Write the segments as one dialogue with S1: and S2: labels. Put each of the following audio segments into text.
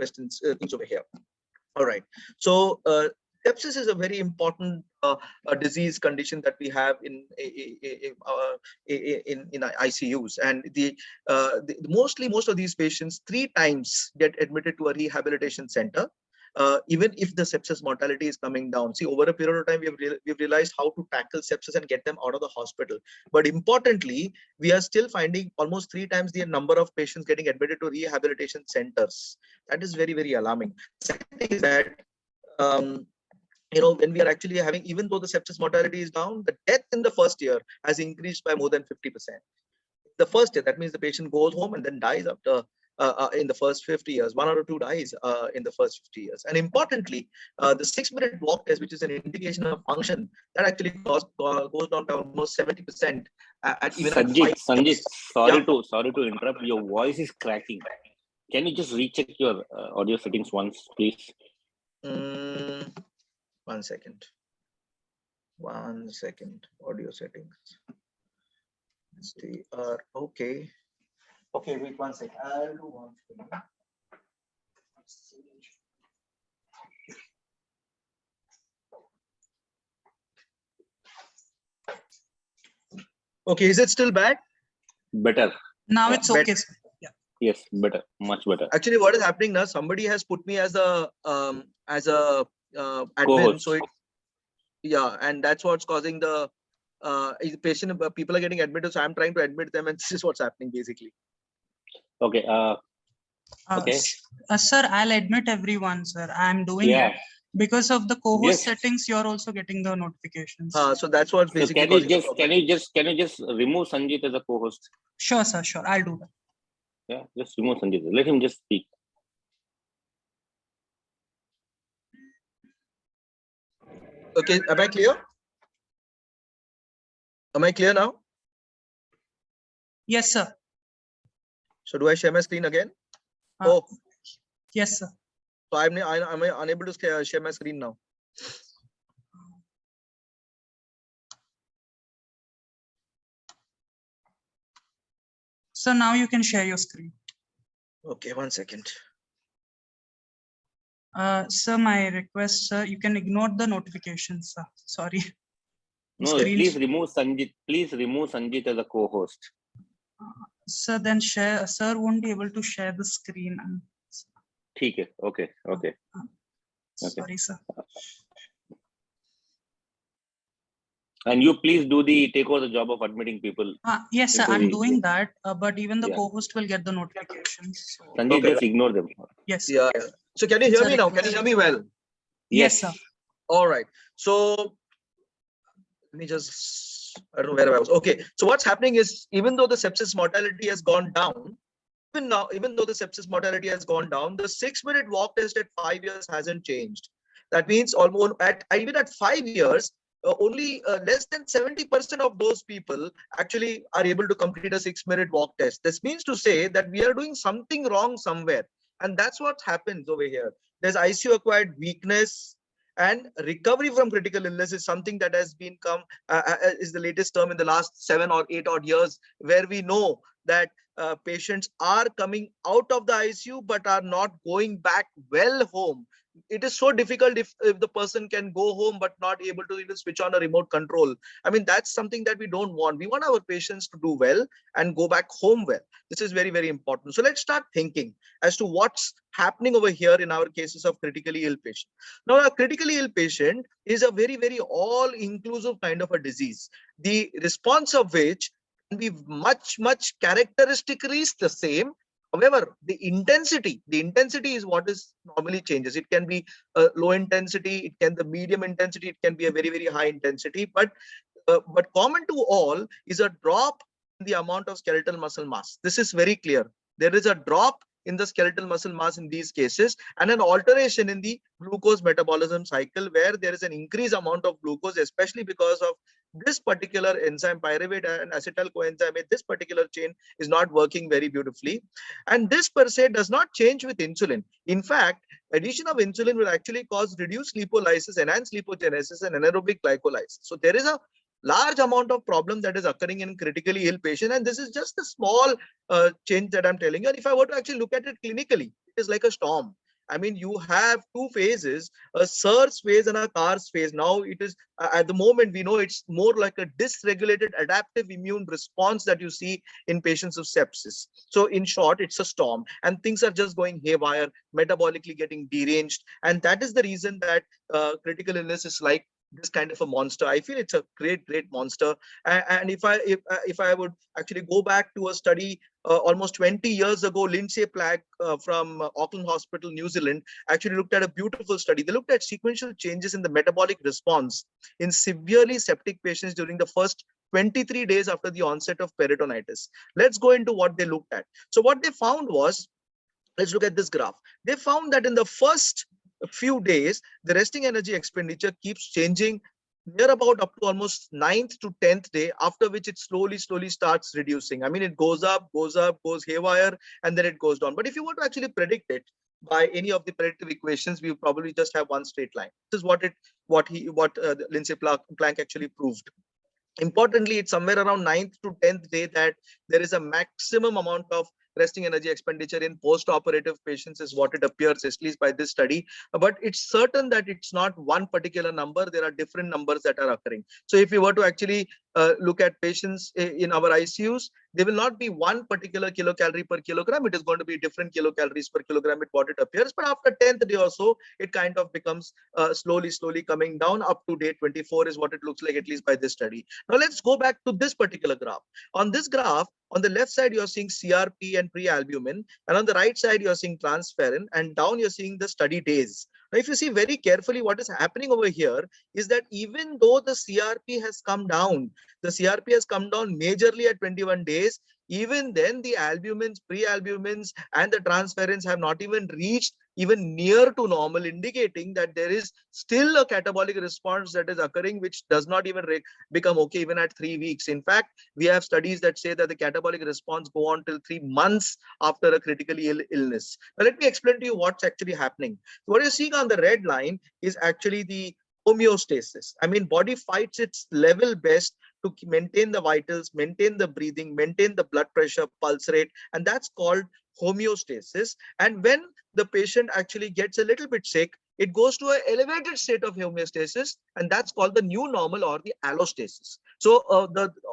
S1: questions, things over here. All right. So sepsis is a very important disease condition that we have in ICUs, and most of these patients 3 times get admitted to a rehabilitation center. Even if the sepsis mortality is coming down. See, over a period of time, we've realized how to tackle sepsis and get them out of the hospital. But importantly, we are still finding almost 3 times the number of patients getting admitted to rehabilitation centers. That is very, very alarming. Second thing is that, when we are actually having, even though the sepsis mortality is down, the death in the first year has increased by more than 50%. The first year, that means the patient goes home and then dies after in the first 50 years. 1 or 2 dies in the first 50 years. And importantly, the 6-minute walk test, which is an indication of function, that actually goes down to almost 70% at even
S2: Sanjith, sorry
S1: yeah.
S2: to interrupt. Your voice is cracking. Can you just recheck your audio settings once, please?
S1: 1 second. 1 second. Audio settings. Okay. Okay, wait 1 second. I'll do one thing. Okay, is it still bad?
S2: Better.
S3: Now it's okay.
S2: Yeah. Yes, better, much better.
S1: Actually, what is happening now? Somebody has put me as a admin, so it, yeah, and that's what's causing the patient. People are getting admitted, so I'm trying to admit them, and this is what's happening basically.
S2: Okay. Okay.
S3: Sir, I'll admit everyone, sir. I'm doing it. Because of the co-host settings, you're also getting the notifications.
S1: So that's what's basically.
S2: So can you just remove Sanjith as a co-host?
S3: Sure, sir. Sure, I'll do that.
S2: Yeah, just remove Sanjith. Let him just speak.
S1: Okay, am I clear? Am I clear now?
S3: Yes, sir.
S1: So do I share my screen again?
S3: Yes, sir.
S1: So I'm unable to share my screen now.
S3: So now you can share your screen.
S1: Okay, 1 second.
S3: Sir, my request, sir, you can ignore the notifications, sir. Sorry.
S2: No, please remove Sanjith. Please remove Sanjith as a co-host.
S3: Sir, then sir won't be able to share the screen.
S2: Okay.
S3: Sorry, sir.
S2: And you please take over the job of admitting people.
S3: Yes, sir, I'm doing that. But even the co-host will get the notifications. So.
S2: Sanjith, just ignore them.
S3: Yes.
S1: Yeah. So can you hear me now? Can you hear me well?
S3: Yes, sir.
S1: All right. So let me just, I don't know where I was. Okay. So what's happening is, even though the sepsis mortality has gone down, even though the sepsis mortality has gone down, the 6-minute walk test at 5 years hasn't changed. That means almost even at 5 years, only less than 70% of those people actually are able to complete a 6-minute walk test. This means to say that we are doing something wrong somewhere. And that's what happens over here. There's ICU acquired weakness, and recovery from critical illness is something that has been is the latest term in the last 7 or 8 odd years, where we know that patients are coming out of the ICU but are not going back well home. It is so difficult if the person can go home but not able to even switch on a remote control. I mean, that's something that we don't want. We want our patients to do well and go back home well. This is very, very important. So let's start thinking as to what's happening over here in our cases of critically ill patient. Now, a critically ill patient is a very, very all-inclusive kind of a disease, the response of which can be much characteristically the same. However, the intensity is what is normally changes. It can be a low intensity, it can be medium intensity, it can be a very, very high intensity. But common to all is a drop in the amount of skeletal muscle mass. This is very clear. There is a drop in the skeletal muscle mass in these cases, and an alteration in the glucose metabolism cycle, where there is an increased amount of glucose, especially because of this particular enzyme pyruvate and acetyl coenzyme. This particular chain is not working very beautifully, and this per se does not change with insulin. In fact, addition of insulin will actually cause reduced lipolysis, enhanced lipogenesis, and anaerobic glycolysis. So there is a large amount of problem that is occurring in critically ill patient, and this is just a small change that I'm telling you. And if I were to actually look at it clinically, it is like a storm. I mean, you have two phases, a SIRS phase and a CARS phase. Now it is, at the moment, we know it's more like a dysregulated adaptive immune response that you see in patients of sepsis. So in short, it's a storm and things are just going haywire, metabolically getting deranged. And that is the reason that critical illness is like this kind of a monster. I feel it's a great monster. And if I would actually go back to a study almost 20 years ago, Lindsay Plack from Auckland Hospital, New Zealand, actually looked at a beautiful study. They looked at sequential changes in the metabolic response in severely septic patients during the first 23 days after the onset of peritonitis. Let's go into what they looked at. So what they found was, let's look at this graph. They found that in the first few days, the resting energy expenditure keeps changing near about up to almost 9th to 10th day, after which it slowly starts reducing. I mean, it goes up, goes haywire, and then it goes down. But if you were to actually predict it by any of the predictive equations, we probably just have one straight line. This is what Lindsay Planck actually proved. Importantly, it's somewhere around 9th to 10th day that there is a maximum amount of resting energy expenditure in post-operative patients, is what it appears, at least by this study. But it's certain that it's not one particular number. There are different numbers that are occurring. So if you were to actually look at patients in our ICUs, there will not be one particular kilocalorie per kilogram. It is going to be different kilocalories per kilogram, at what it appears. But after 10th day or so, it kind of becomes slowly coming down up to day 24 is what it looks like, at least by this study. Now let's go back to this particular graph. On this graph, on the left side, you're seeing CRP and pre-albumin, and on the right side, you're seeing transferrin, and down you're seeing the study days. Now, if you see very carefully, what is happening over here is that even though the CRP has come down, majorly at 21 days, even then the albumins, pre-albumins, and the transferrins have not even reached even near to normal, indicating that there is still a catabolic response that is occurring, which does not even become okay even at 3 weeks. In fact, we have studies that say that the catabolic response go on till 3 months after a critically ill illness. Now, let me explain to you what's actually happening. What you're seeing on the red line is actually the homeostasis. I mean, body fights its level best to maintain the vitals, maintain the breathing, maintain the blood pressure, pulse rate, and that's called homeostasis. And when the patient actually gets a little bit sick, it goes to an elevated state of homeostasis, and that's called the new normal or the allostasis. So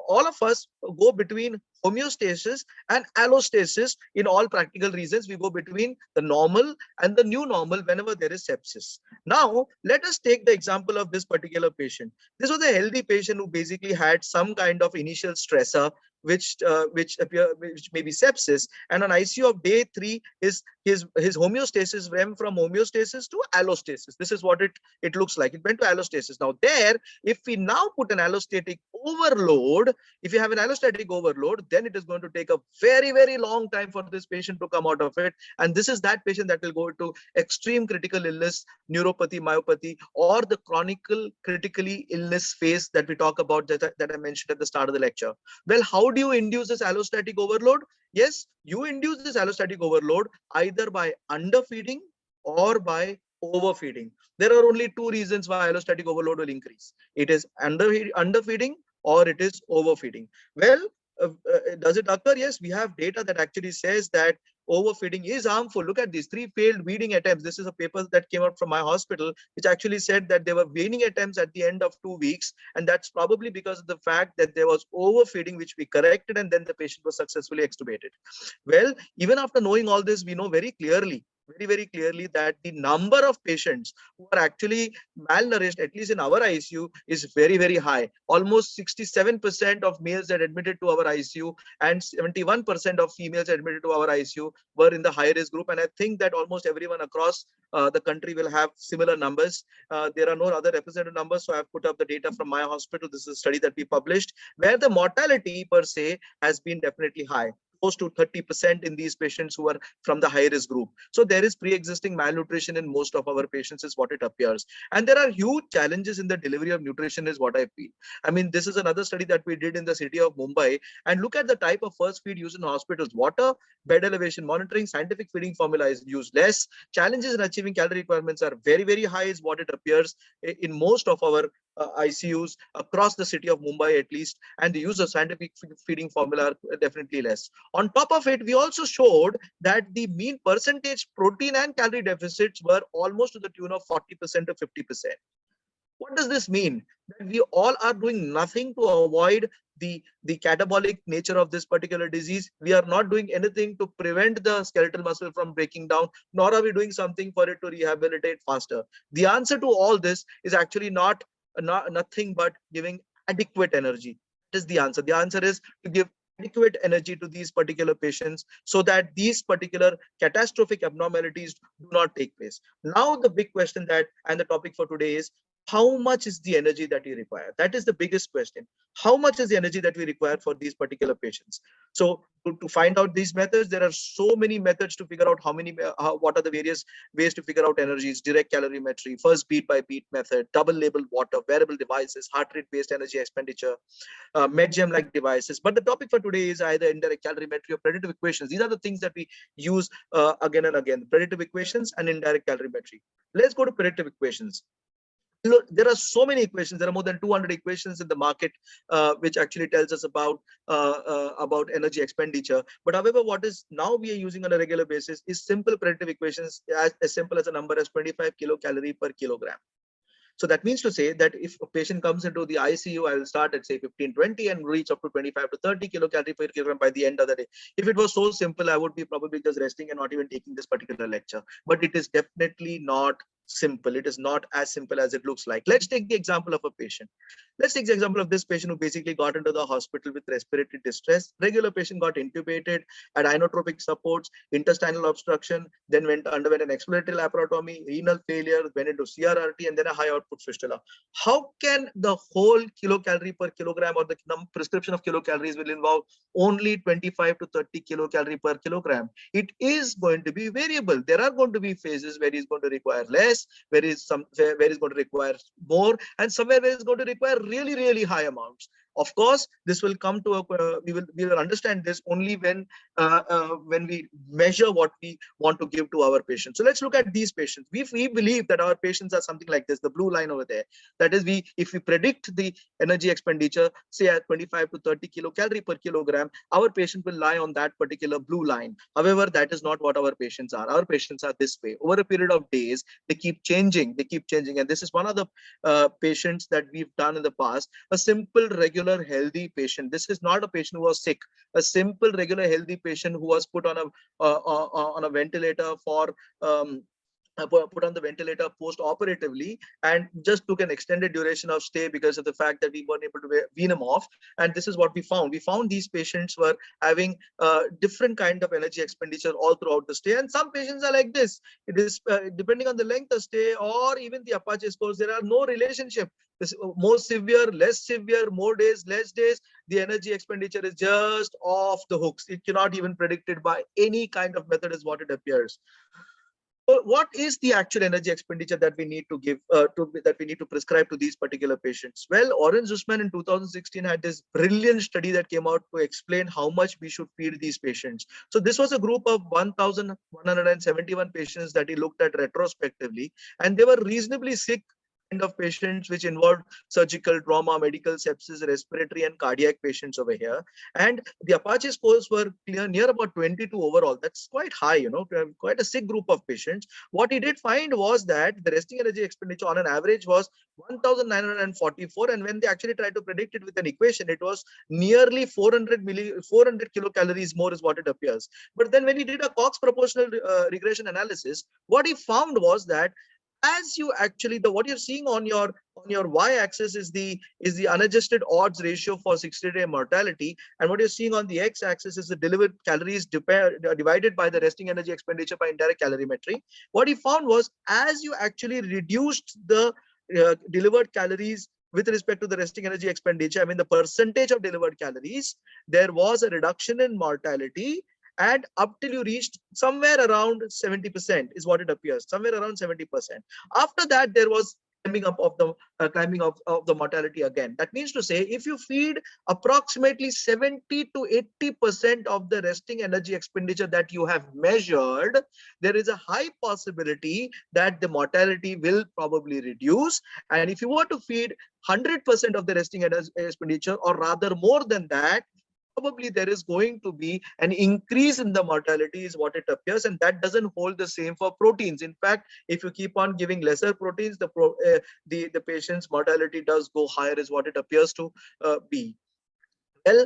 S1: all of us go between homeostasis and allostasis in all practical reasons. We go between the normal and the new normal whenever there is sepsis. Now, let us take the example of this particular patient. This was a healthy patient who basically had some kind of initial stressor, which may be sepsis, and on ICU of day 3, his homeostasis went from homeostasis to allostasis. This is what it looks like. It went to allostasis. Now there, if we now put an allostatic overload, if you have an allostatic overload, then it is going to take a very long time for this patient to come out of it. And this is that patient that will go to extreme critical illness, neuropathy, myopathy, or the chronic critically illness phase that we talk about, that I mentioned at the start of the lecture. Well, how do you induce this allostatic overload? Yes, you induce this allostatic overload either by underfeeding or by overfeeding. There are only 2 reasons why allostatic overload will increase. It is underfeeding or it is overfeeding. Well, does it occur? Yes, we have data that actually says that overfeeding is harmful. Look at these 3 failed weaning attempts. This is a paper that came out from my hospital, which actually said that there were weaning attempts at the end of 2 weeks. And that's probably because of the fact that there was overfeeding, which we corrected, and then the patient was successfully extubated. Well, even after knowing all this, we know very clearly that the number of patients who are actually malnourished, at least in our ICU, is very high. Almost 67% of males that admitted to our ICU and 71% of females admitted to our ICU were in the high risk group. And I think that almost everyone across the country will have similar numbers. There are no other representative numbers, so I've put up the data from my hospital. This is a study that we published, where the mortality per se has been definitely high, close to 30% in these patients who are from the high risk group. So there is pre-existing malnutrition in most of our patients, is what it appears. And there are huge challenges in the delivery of nutrition, is what I feel. I mean, this is another study that we did in the city of Mumbai, and look at the type of first feed used in hospitals. Water, bed elevation monitoring, scientific feeding formula is used less. Challenges in achieving calorie requirements are very high, is what it appears in most of our ICUs across the city of Mumbai at least, and the use of scientific feeding formula are definitely less. On top of it, we also showed that the mean percentage protein and calorie deficits were almost to the tune of 40% to 50%. What does this mean? That we all are doing nothing to avoid the catabolic nature of this particular disease. We are not doing anything to prevent the skeletal muscle from breaking down, nor are we doing something for it to rehabilitate faster. The answer to all this is actually nothing but giving adequate energy. That is the answer. The answer is to give adequate energy to these particular patients so that these particular catastrophic abnormalities do not take place. Now, the big question that and the topic for today is, how much is the energy that we require? That is the biggest question. How much is the energy that we require for these particular patients? So to find out these methods, there are so many methods to figure out what are the various ways to figure out energies: direct calorimetry, first beat by beat method, double label water, wearable devices, heart rate based energy expenditure, medgem like devices. But the topic for today is either indirect calorimetry or predictive equations. These are the things that we use again and again: predictive equations and indirect calorimetry. Let's go to predictive equations. Look, there are so many equations. There are more than 200 equations in the market, which actually tells us about energy expenditure. But however, what is now we are using on a regular basis is simple predictive equations, as simple as a number as 25 kilocalorie per kilogram. So that means to say that if a patient comes into the ICU, I will start at say 15-20 and reach up to 25 to 30 kilocalorie per kilogram by the end of the day. If it was so simple, I would be probably just resting and not even taking this particular lecture. But it is definitely not simple. It is not as simple as it looks like. Let's take the example of a patient. Let's take the example of this patient who basically got into the hospital with respiratory distress. Regular patient got intubated, had inotropic supports, intestinal obstruction, then underwent an exploratory laparotomy, renal failure, went into CRRT, and then a high output fistula. How can the whole kilocalorie per kilogram or the prescription of kilocalories will involve only 25 to 30 kilocalorie per kilogram? It is going to be variable. There are going to be phases where he's going to require less, where he's going to require more, and somewhere where it's going to require really high amounts. Of course, this will come to we will understand this only when we measure what we want to give to our patients. So let's look at these patients. We believe that our patients are something like this, the blue line over there. That is, if we predict the energy expenditure, say at 25 to 30 kilocalorie per kilogram, our patient will lie on that particular blue line. However, that is not what our patients are. Our patients are this way. Over a period of days, they keep changing. And this is one of the patients that we've done in the past. A simple, regular, healthy patient. This is not a patient who was sick. A simple, regular, healthy patient who was put on a ventilator for put on the ventilator post-operatively and just took an extended duration of stay because of the fact that we weren't able to wean them off. And this is what we found. We found these patients were having different kind of energy expenditure all throughout the stay. And some patients are like this. It is depending on the length of stay or even the Apache scores, there are no relationship. This more severe, less severe, more days, less days, the energy expenditure is just off the hooks. It cannot even predicted by any kind of method is what it appears. So what is the actual energy expenditure that we need to give that we need to prescribe to these particular patients? Well, Oren Zussman in 2016 had this brilliant study that came out to explain how much we should feed these patients. So this was a group of 1,171 patients that he looked at retrospectively, and they were reasonably sick kind of patients, which involved surgical trauma, medical sepsis, respiratory and cardiac patients over here. And the Apache scores were near about 22 overall. That's quite high, to have quite a sick group of patients. What he did find was that the resting energy expenditure on an average was 1,944. And when they actually tried to predict it with an equation, it was nearly 400 kilocalories more is what it appears. But then when he did a Cox proportional regression analysis, what he found was that as you actually what you're seeing on your y-axis is the unadjusted odds ratio for 60-day mortality, and what you're seeing on the x-axis is the delivered calories divided by the resting energy expenditure by indirect calorimetry. What he found was as you actually reduced the delivered calories with respect to the resting energy expenditure, I mean the percentage of delivered calories, there was a reduction in mortality. And up till you reached somewhere around 70% is what it appears, somewhere around 70%. After that, there was climbing of the mortality again. That means to say, if you feed approximately 70 to 80% of the resting energy expenditure that you have measured, there is a high possibility that the mortality will probably reduce. And if you were to feed 100% of the resting energy expenditure, or rather more than that, probably there is going to be an increase in the mortality is what it appears, and that doesn't hold the same for proteins. In fact, if you keep on giving lesser proteins, the patient's mortality does go higher is what it appears to be. Well,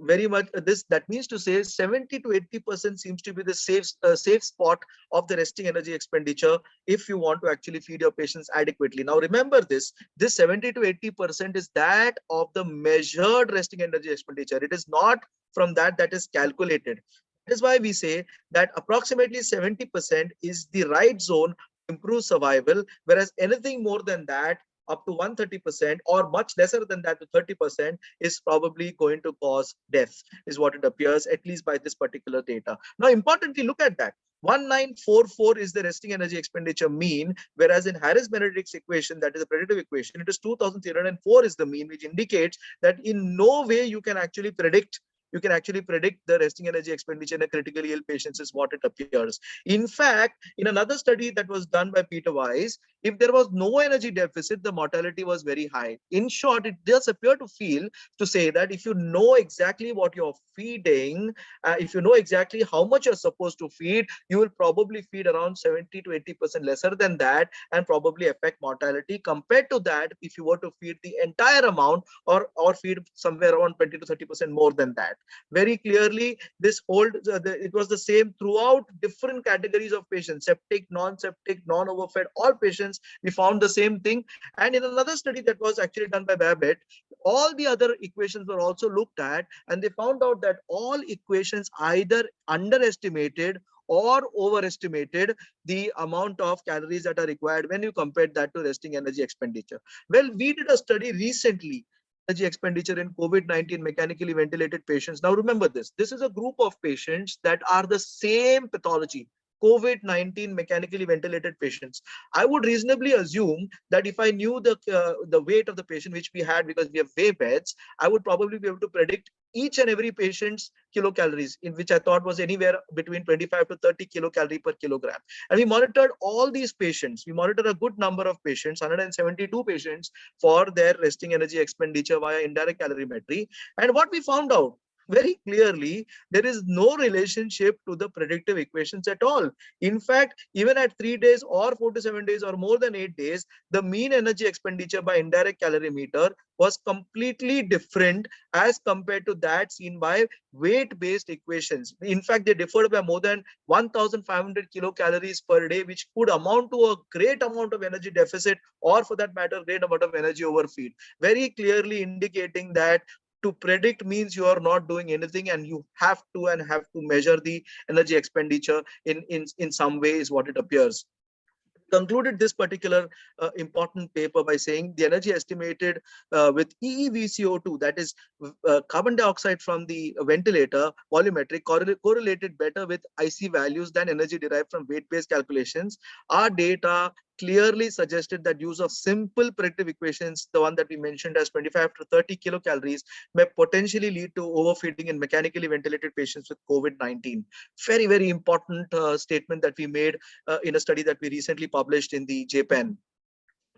S1: very much this, that means to say 70 to 80% seems to be the safe spot of the resting energy expenditure if you want to actually feed your patients adequately. Now remember this 70 to 80% is that of the measured resting energy expenditure. It is not from that is calculated. That is why we say that approximately 70% is the right zone to improve survival, whereas anything more than that, up to 130% or much lesser than that to 30%, is probably going to cause death, is what it appears, at least by this particular data. Now, importantly, look at that. 1944 is the resting energy expenditure mean, whereas in Harris-Benedict's equation, that is a predictive equation, it is 2304 is the mean, which indicates that in no way you can actually predict the resting energy expenditure in a critically ill patients, is what it appears. In fact, in another study that was done by Peter Weiss, if there was no energy deficit, the mortality was very high. In short, it does appear to say that if you know exactly what you're feeding, if you know exactly how much you're supposed to feed, you will probably feed around 70 to 80% lesser than that, and probably affect mortality. Compared to that, if you were to feed the entire amount, or feed somewhere around 20 to 30% more than that. Very clearly, this it was the same throughout different categories of patients: septic, non-septic, non-overfed, all patients, we found the same thing. And in another study that was actually done by Babbitt, all the other equations were also looked at, and they found out that all equations either underestimated or overestimated the amount of calories that are required when you compare that to resting energy expenditure. Well, we did a study recently, energy expenditure in COVID-19 mechanically ventilated patients. Now remember this is a group of patients that are the same pathology, COVID-19 mechanically ventilated patients. I would reasonably assume that if I knew the weight of the patient, which we had because we have weigh beds, I would probably be able to predict each and every patient's kilocalories, in which I thought was anywhere between 25 to 30 kilocalorie per kilogram. And we monitored all these patients. We monitored a good number of patients, 172 patients, for their resting energy expenditure via indirect calorimetry. And what we found out very clearly, there is no relationship to the predictive equations at all. In fact, even at 3 days or 4 to 7 days or more than 8 days, the mean energy expenditure by indirect calorimeter was completely different as compared to that seen by weight-based equations. In fact, they differed by more than 1,500 kilocalories per day, which could amount to a great amount of energy deficit, or for that matter, great amount of energy overfeed. Very clearly indicating that to predict means you are not doing anything, and you have to measure the energy expenditure in some way, is what it appears. Concluded this particular important paper by saying the energy estimated with EeVCO2, that is carbon dioxide from the ventilator, volumetric, correlated better with IC values than energy derived from weight-based calculations. Our data clearly suggested that use of simple predictive equations, the one that we mentioned as 25 to 30 kilocalories, may potentially lead to overfeeding in mechanically ventilated patients with COVID-19. Very, very important statement that we made in a study that we recently published in the JPEN.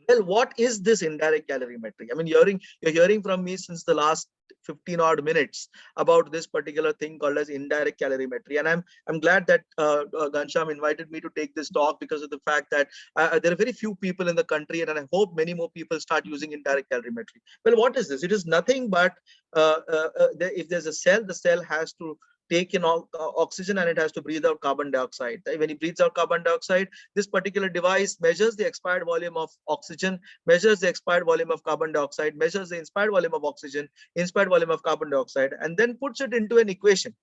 S1: Well, what is this indirect calorimetry? I mean, you're hearing from me since the last 15 odd minutes about this particular thing called as indirect calorimetry, and I'm glad that Ghanshyam invited me to take this talk, because of the fact that there are very few people in the country, and I hope many more people start using indirect calorimetry. Well, what is this? It is nothing but if there's a cell, the cell has to take in oxygen, and it has to breathe out carbon dioxide. When it breathes out carbon dioxide, this particular device measures the expired volume of oxygen, measures the expired volume of carbon dioxide, measures the inspired volume of oxygen, inspired volume of carbon dioxide, and then puts it into an equation.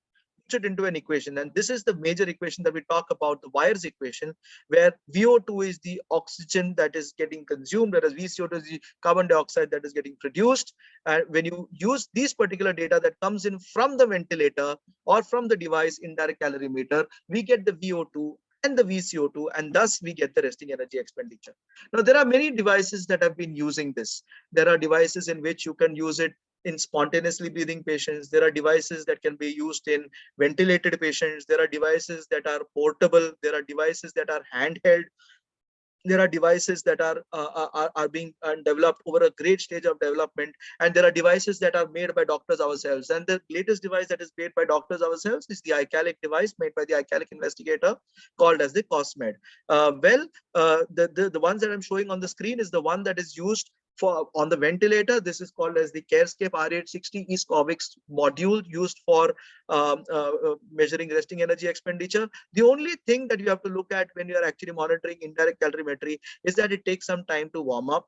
S1: And this is the major equation that we talk about, the Weyer's equation, where VO2 is the oxygen that is getting consumed, whereas VCO2 is the carbon dioxide that is getting produced. And when you use these particular data that comes in from the ventilator or from the device indirect calorimeter, we get the VO2 and the VCO2, and thus we get the resting energy expenditure. Now, there are many devices that have been using this. There are devices in which you can use it in spontaneously breathing patients. There are devices that can be used in ventilated patients. There are devices that are portable. There are devices that are handheld. There are devices that are being developed over a great stage of development, and there are devices that are made by doctors ourselves. And the latest device that is made by doctors ourselves is the iCalic device made by the iCalic investigator called as the COSMED. The ones that I'm showing on the screen is the one that is used for on the ventilator. This is called as the CareScape R860 ESCOVIX module, used for measuring resting energy expenditure. The only thing that you have to look at when you are actually monitoring indirect calorimetry is that it takes some time to warm up.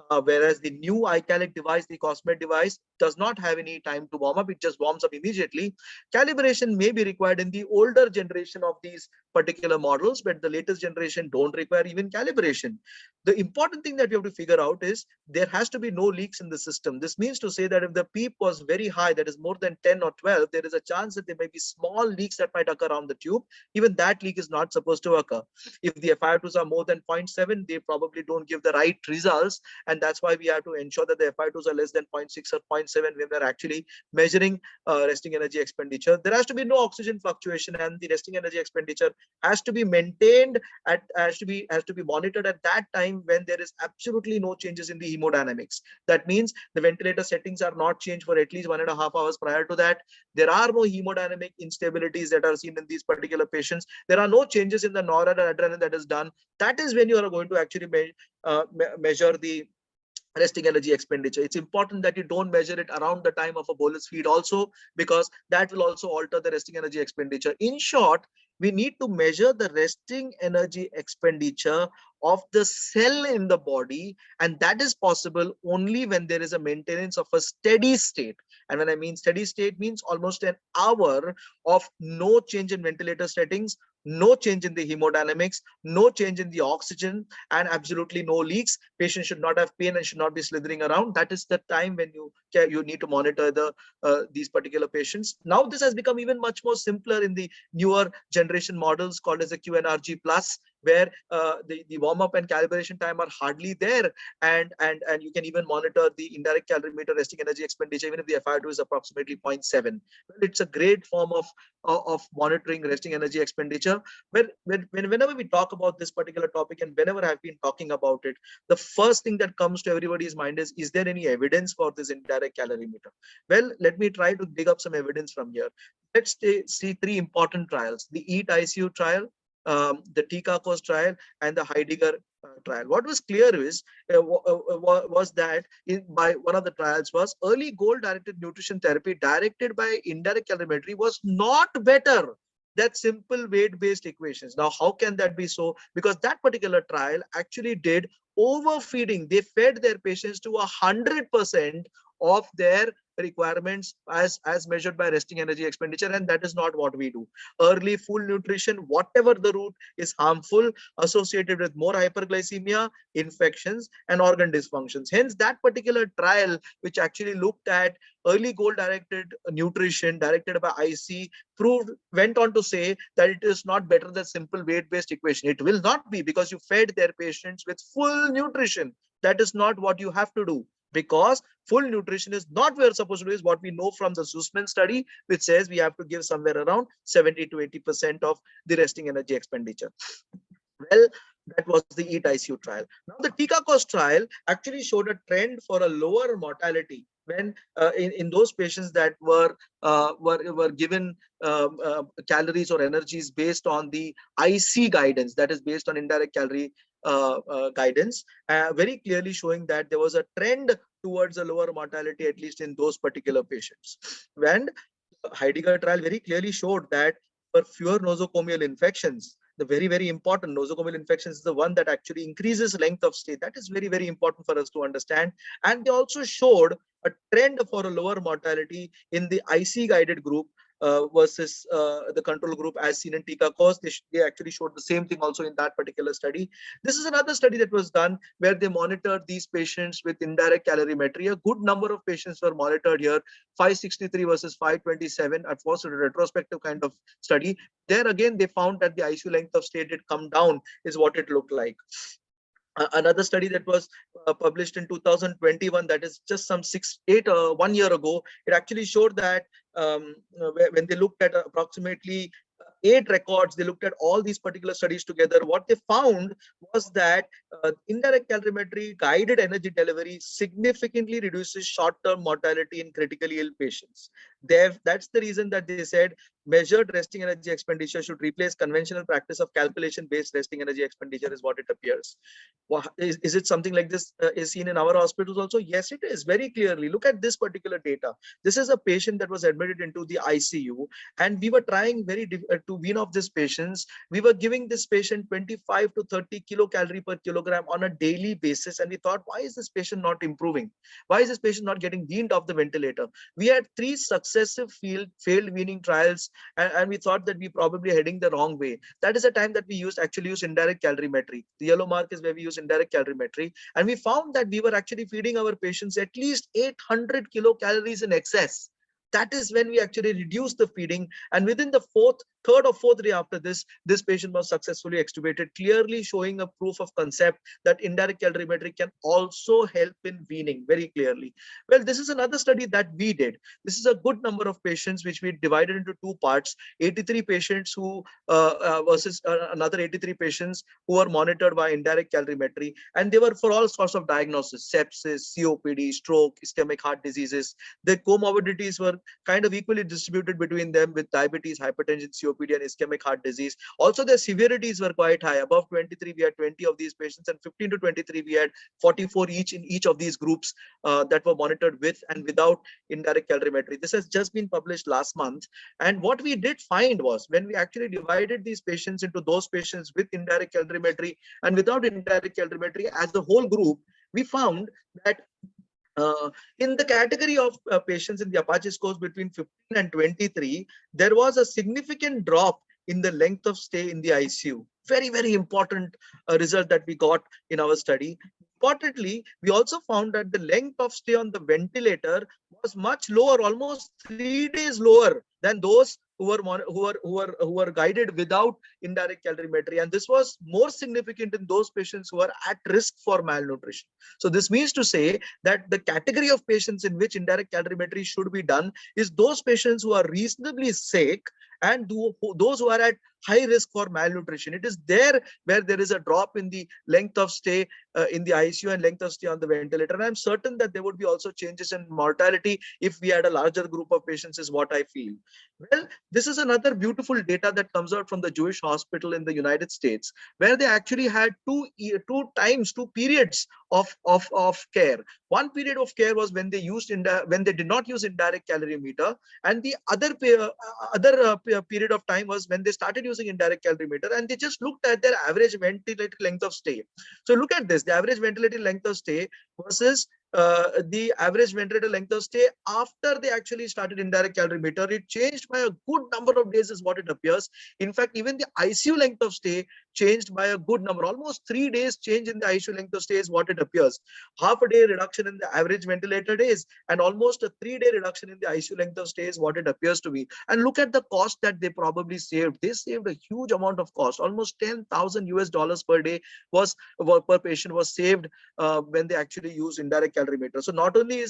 S1: Whereas the new iCalic device, the COSMED device, does not have any time to warm up. It just warms up immediately. Calibration may be required in the older generation of these particular models, but the latest generation don't require even calibration. The important thing that you have to figure out is there has to be no leaks in the system. This means to say that if the PEEP was very high, that is more than 10 or 12, there is a chance that there may be small leaks that might occur around the tube. Even that leak is not supposed to occur. If the FiO2s are more than 0.7, they probably don't give the right results. And that's why we have to ensure that the FiO2s are less than 0.6 or 0.7 when we're actually measuring resting energy expenditure. There has to be no oxygen fluctuation, and the resting energy expenditure has to be maintained has to be monitored at that time when there is absolutely no changes in the hemodynamics. That means the ventilator settings are not changed for at least 1.5 hours prior to that. There are no hemodynamic instabilities that are seen in these particular patients. There are no changes in the noradrenaline that is done. That is when you are going to actually measure the resting energy expenditure. It's important that you don't measure it around the time of a bolus feed also, because that will also alter the resting energy expenditure. In short, we need to measure the resting energy expenditure of the cell in the body, and that is possible only when there is a maintenance of a steady state. And when I mean steady state, means almost an hour of no change in ventilator settings, no change in the hemodynamics, no change in the oxygen, and absolutely no leaks. Patient should not have pain and should not be slithering around. That is the time when you need to monitor these particular patients. Now this has become even much more simpler in the newer generation models called as the QNRG plus, where the warm up and calibration time are hardly there, and you can even monitor the indirect calorimeter resting energy expenditure even if the FiO2 is approximately 0.7. Well, it's a great form of monitoring resting energy expenditure. Whenever we talk about this particular topic, and whenever I've been talking about it, the first thing that comes to everybody's mind is there any evidence for this indirect calorimeter? Well, let me try to dig up some evidence from here. Let's see three important trials: the EAT ICU trial, the TICACOS trial, and the Heidegger trial. What was clear is was that by one of the trials was early goal-directed nutrition therapy directed by indirect calorimetry was not better than simple weight-based equations. Now, how can that be so? Because that particular trial actually did overfeeding. They fed their patients to 100% of their requirements as measured by resting energy expenditure, and that is not what we do. Early full nutrition, whatever the route, is harmful, associated with more hyperglycemia, infections, and organ dysfunctions. Hence, that particular trial, which actually looked at early goal directed nutrition directed by IC, went on to say that it is not better than simple weight based equation. It will not be, because you fed their patients with full nutrition. That is not what you have to do, because full nutrition is not where it's supposed to be, is what we know from the Sussman study, which says we have to give somewhere around 70 to 80% of the resting energy expenditure. Well, that was the EAT ICU trial. Now, the TICACOS trial actually showed a trend for a lower mortality when in those patients that were given calories or energies based on the IC guidance, that is based on indirect calorie guidance, very clearly showing that there was a trend towards a lower mortality, at least in those particular patients. When Heidegger trial very clearly showed that for fewer nosocomial infections, the very important nosocomial infections is the one that actually increases length of stay. That is very important for us to understand. And they also showed a trend for a lower mortality in the IC guided group, versus the control group as seen in Tika course. They actually showed the same thing also in that particular study. This is another study that was done where they monitored these patients with indirect calorimetry. A good number of patients were monitored here, 563 versus 527. It was a retrospective kind of study. There again, they found that the ICU length of stay did come down, is what it looked like. Another study that was published in 2021, that is just some 1 year ago, it actually showed that when they looked at approximately 8 records, they looked at all these particular studies together. What they found was that indirect calorimetry guided energy delivery significantly reduces short-term mortality in critically ill patients. That's the reason that they said measured resting energy expenditure should replace conventional practice of calculation-based resting energy expenditure, is what it appears. Is it something like this is seen in our hospitals also? Yes, it is, very clearly. Look at this particular data. This is a patient that was admitted into the ICU, and we were trying to wean off these patients. We were giving this patient 25 to 30 kilocalorie per kilogram on a daily basis, and we thought, why is this patient not improving? Why is this patient not getting weaned off the ventilator? We had 3 successive failed weaning trials, and we thought that we probably heading the wrong way. That is the time that we actually use indirect calorimetry. The yellow mark is where we use indirect calorimetry, and we found that we were actually feeding our patients at least 800 kilocalories in excess. That is when we actually reduced the feeding, and within the third or fourth day after this patient was successfully extubated, clearly showing a proof of concept that indirect calorimetry can also help in weaning, very clearly. Well, this is another study that we did. This is a good number of patients which we divided into 2 parts. 83 patients who versus another 83 patients who were monitored by indirect calorimetry, and they were for all sorts of diagnosis: sepsis, COPD, stroke, ischemic heart diseases. The comorbidities were kind of equally distributed between them, with diabetes, hypertension, COPD, and ischemic heart disease. Also, their severities were quite high. Above 23, we had 20 of these patients, and 15 to 23, we had 44 each in each of these groups that were monitored with and without indirect calorimetry. This has just been published last month. And what we did find was, when we actually divided these patients into those patients with indirect calorimetry and without indirect calorimetry as the whole group, we found that in the category of patients in the Apache scores between 15 and 23, there was a significant drop in the length of stay in the ICU. Very, very important result that we got in our study. Importantly, we also found that the length of stay on the ventilator was much lower, almost 3 days lower than those who were guided without indirect calorimetry, and this was more significant in those patients who are at risk for malnutrition. So this means to say that the category of patients in which indirect calorimetry should be done is those patients who are reasonably sick and those who are at high risk for malnutrition. It is there where there is a drop in the length of stay in the ICU and length of stay on the ventilator. And I'm certain that there would be also changes in mortality if we had a larger group of patients, is what I feel. Well, this is another beautiful data that comes out from the Jewish Hospital in the United States, where they actually had two periods of care. One period of care was when they did not use indirect calorimeter, and the other period of time was when they started using indirect calorimeter, and they just looked at their average ventilator length of stay. So look at this: the average ventilator length of stay versus the average ventilator length of stay after they actually started indirect calorimeter. It changed by a good number of days, is what it appears. In fact, even the ICU length of stay changed by a good number, almost 3 days change in the ICU length of stay, is what it appears. Half a day reduction in the average ventilator days and almost a 3-day reduction in the ICU length of stay is what it appears to be. And look at the cost that they probably saved. They saved a huge amount of cost. Almost $10,000 per day per patient was saved when they actually use indirect calorimeter. So not only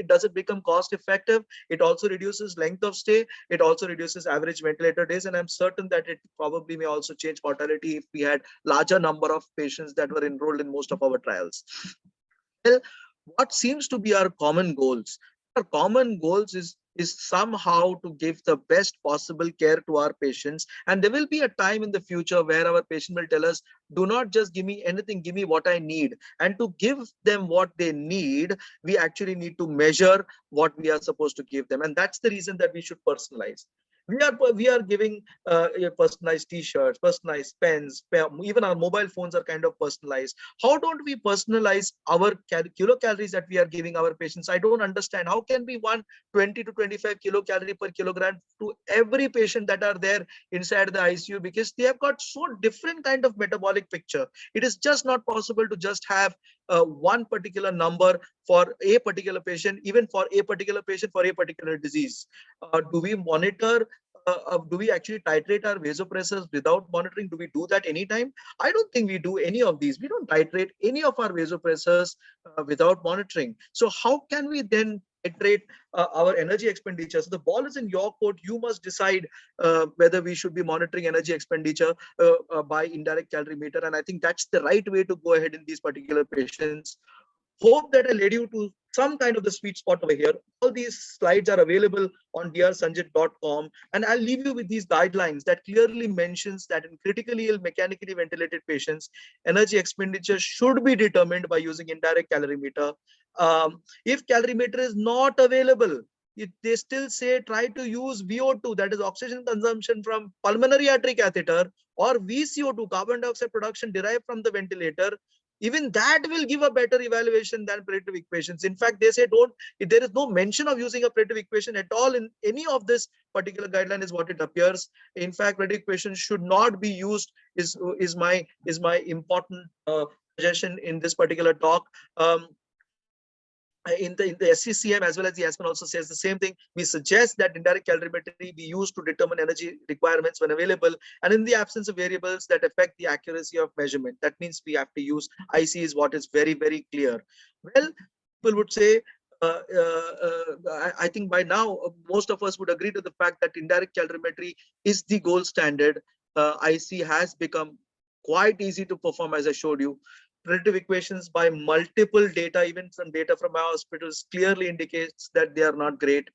S1: does it become cost effective, it also reduces length of stay, it also reduces average ventilator days, and I'm certain that it probably may also change mortality if we had larger number of patients that were enrolled in most of our trials. Well, what seems to be our common goals? Our common goals is somehow to give the best possible care to our patients, and there will be a time in the future where our patient will tell us, do not just give me anything, give me what I need. And to give them what they need, we actually need to measure what we are supposed to give them, and that's the reason that we should personalize. We are giving personalized t-shirts, personalized pens, even our mobile phones are kind of personalized. How don't we personalize our kilocalories that we are giving our patients? I don't understand. How can we want 20 to 25 kilocalorie per kilogram to every patient that are there inside the ICU, because they have got so different kind of metabolic picture. It is just not possible to just have one particular number for a particular patient, even for a particular patient for a particular disease. Do we monitor? Do we actually titrate our vasopressors without monitoring? Do we do that anytime? I don't think we do any of these. We don't titrate any of our vasopressors without monitoring. So how can we then titrate our energy expenditure? So the ball is in your court. You must decide whether we should be monitoring energy expenditure by indirect calorimeter. And I think that's the right way to go ahead in these particular patients. Hope that I led you to some kind of the sweet spot over here. All these slides are available on drsanjith.com, and I'll leave you with these guidelines that clearly mentions that in critically ill mechanically ventilated patients, energy expenditure should be determined by using indirect calorimeter. If calorimeter is not available, they still say try to use VO2, that is oxygen consumption from pulmonary artery catheter, or VCO2, carbon dioxide production derived from the ventilator. Even that will give a better evaluation than predictive equations. In fact, they say there is no mention of using a predictive equation at all in any of this particular guideline is what it appears. In fact, predictive equations should not be used is my important suggestion in this particular talk. In the SCCM as well as the ISPEN also says the same thing. We suggest that indirect calorimetry be used to determine energy requirements when available, and in the absence of variables that affect the accuracy of measurement. That means we have to use IC is what is very, very clear. Well, people would say, I think by now most of us would agree to the fact that indirect calorimetry is the gold standard. IC has become quite easy to perform, as I showed you. Predictive equations by multiple data, even some data from our hospitals, clearly indicates that they are not great.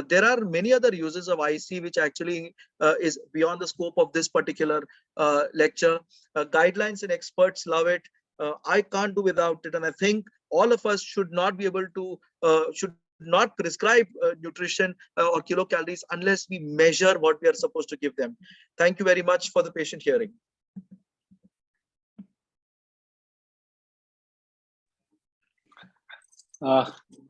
S1: There are many other uses of IC which actually is beyond the scope of this particular lecture. Guidelines and experts love it. I can't do without it, and I think all of us should not be able to should not prescribe nutrition or kilocalories unless we measure what we are supposed to give them. Thank you very much for the patient hearing.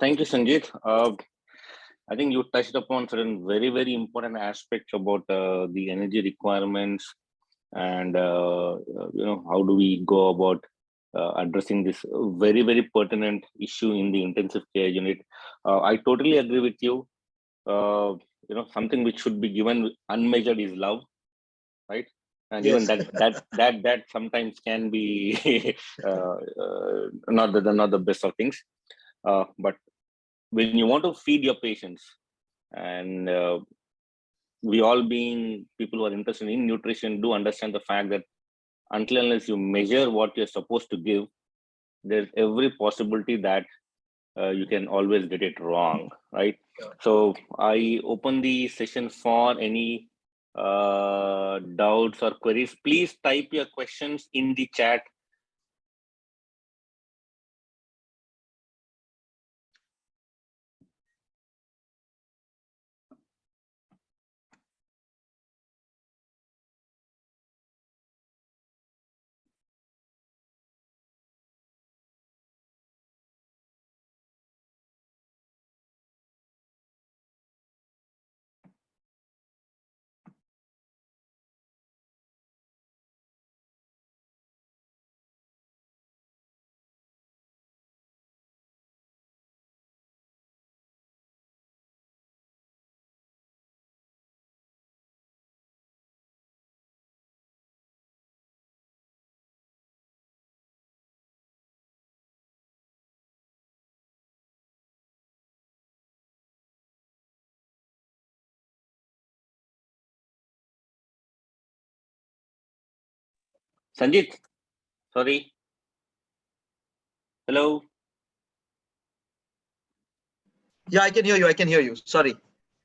S2: Thank you, Sanjith. I think you touched upon certain very, very important aspects about the energy requirements and how do we go about addressing this very, very pertinent issue in the intensive care unit. I totally agree with you. Something which should be given unmeasured is love, right? And yes. Even that sometimes can be not the best of things. But when you want to feed your patients, and we all being people who are interested in nutrition do understand the fact that until unless you measure what you're supposed to give, there's every possibility that you can always get it wrong, right? Yeah. So I open the session for any doubts or queries. Please type your questions in the chat. Sanjith, sorry. Hello.
S1: Yeah, I can hear you. I can hear you. Sorry.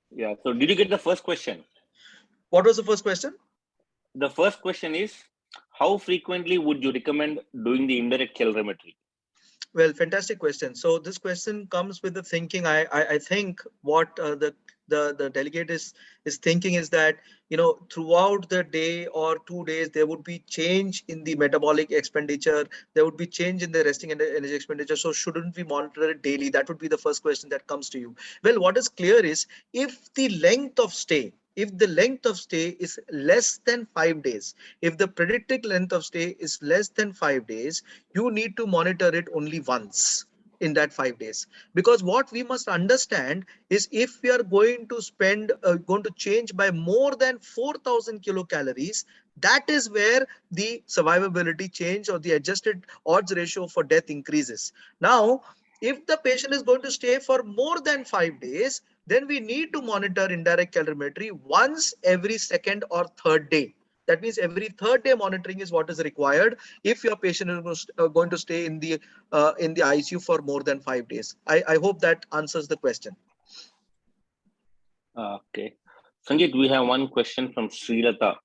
S2: Yeah. So did you get the first question?
S1: What was the first question?
S2: The first question is, how frequently would you recommend doing the indirect calorimetry?
S1: Well, fantastic question. So this question comes with the thinking. I think what the the delegate is thinking is that, you know, throughout the day or 2 days, there would be change in the metabolic expenditure, there would be change in the resting and energy expenditure. So shouldn't we monitor it daily? That would be the first question that comes to you. Well, what is clear is if the length of stay, if the length of stay is less than 5 days, if the predicted length of stay is less than 5 days, you need to monitor it only once in that 5 days. Because what we must understand is if we are going to going to change by more than 4,000 kilocalories, that is where the survivability change or the adjusted odds ratio for death increases. Now, if the patient is going to stay for more than 5 days, then we need to monitor indirect calorimetry once every second or third day. That means every third day monitoring is what is required if your patient is going to stay in the ICU for more than 5 days. I hope that answers the question.
S2: Okay. Sanjit, we have one question from Srilata.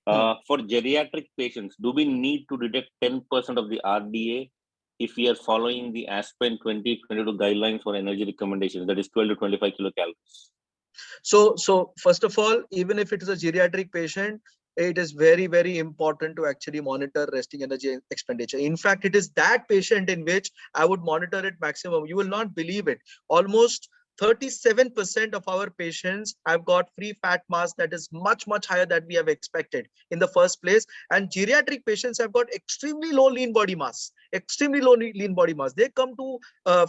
S2: For geriatric patients, do we need to detect 10% of the RDA if we are following the ISPEN 2022 guidelines for energy recommendations, that is 12 to 25 kilocalories?
S1: So first of all, even if it is a geriatric patient, it is very, very important to actually monitor resting energy expenditure. In fact, it is that patient in which I would monitor it maximum. You will not believe it. Almost 37% of our patients have got free fat mass that is much, much higher than we have expected in the first place. And geriatric patients have got extremely low lean body mass, extremely low lean body mass. They come to